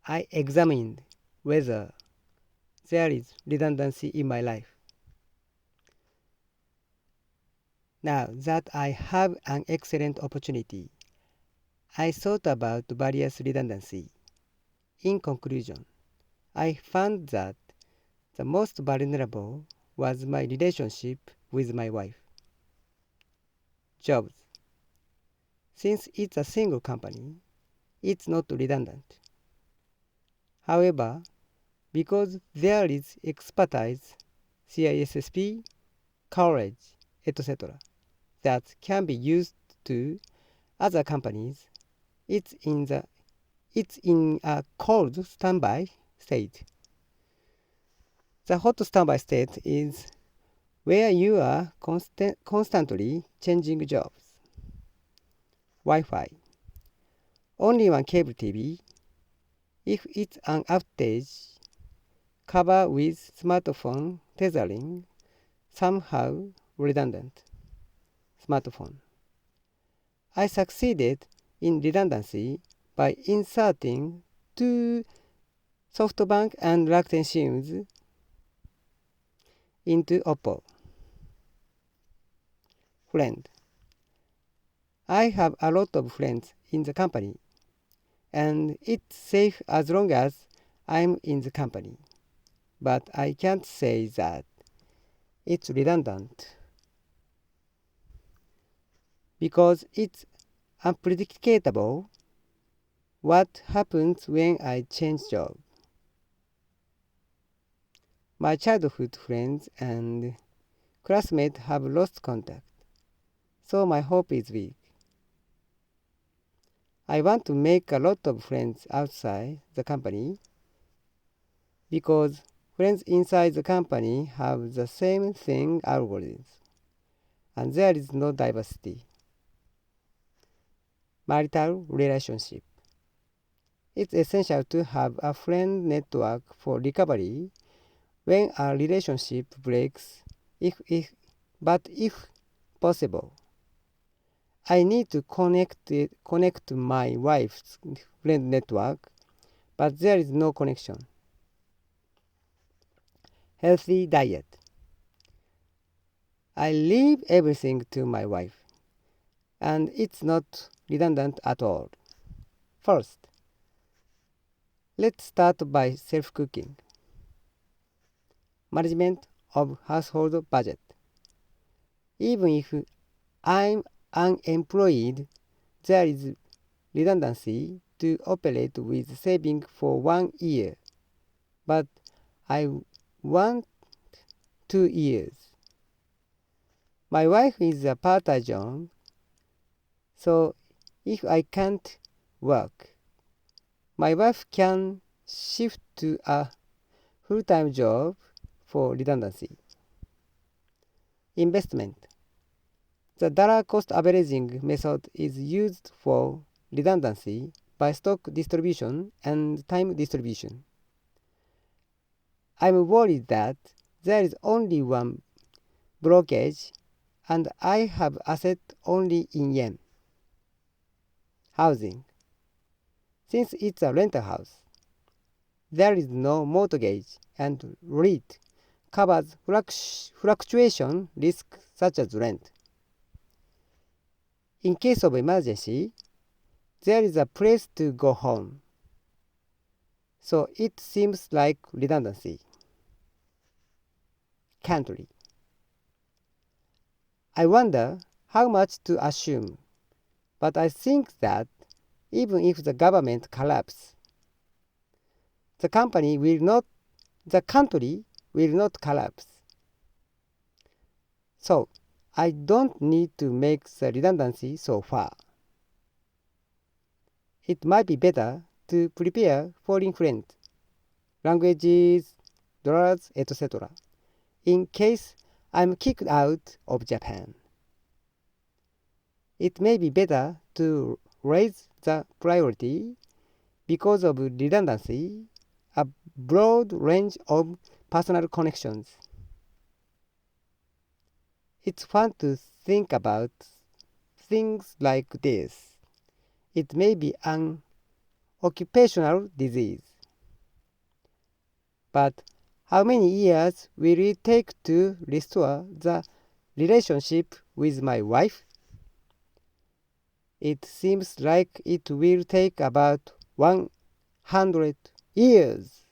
I examined whether there is redundancy in my life. Now that I have an excellent opportunity, I thought about various redundancy. In conclusion, I found that the most vulnerable was my relationship with my wife. Jobs. Since it's a single company, it's not redundant. However, because there is expertise, CISSP, coverage, etc., that can be used to other companies, it's in a cold standby state. The hot standby state is where you are constantly changing jobs. Wi-Fi. Only one cable TV. If it's an outage, cover with smartphone tethering, somehow redundant. Smartphone. I succeeded in redundancy by inserting two SoftBank and Rakuten SIMs into Oppo. Friend. I have a lot of friends in the company, and it's safe as long as I'm in the company. But I can't say that it's redundant because it's unpredictable what happens when I change job. My childhood friends and classmates have lost contact, so my hope is weak. I want to make a lot of friends outside the company because friends inside the company have the same thing algorithms, and there is no diversity. Marital relationship. It's essential to have a friend network for recovery when a relationship breaks, but if possible. I need to connect my wife's friend network, but there is no connection. Healthy diet. I leave everything to my wife, and it's not redundant at all. First, let's start by self-cooking. Management of household budget. Even if I'm unemployed, there is redundancy to operate with saving for 1 year, but I want 2 years. My wife is a part-time job, so if I can't work, my wife can shift to a full-time job for redundancy. Investment. The dollar cost averaging method is used for redundancy by stock distribution and time distribution. I'm worried that there is only one blockage and I have assets only in yen. Housing. Since it's a rental house, there is no mortgage and REIT covers fluctuation risk such as rent. In case of emergency, there is a place to go home. So it seems like redundancy. Country. I wonder how much to assume, but I think that even if the government collapses, the country will not collapse. So I don't need to make the redundancy so far. It might be better to prepare foreign friends, languages, dollars, etc. in case I'm kicked out of Japan. It may be better to raise the priority because of redundancy, a broad range of personal connections. It's fun to think about things like this. It may be an occupational disease. But how many years will it take to restore the relationship with my wife? It seems like it will take about 100 years.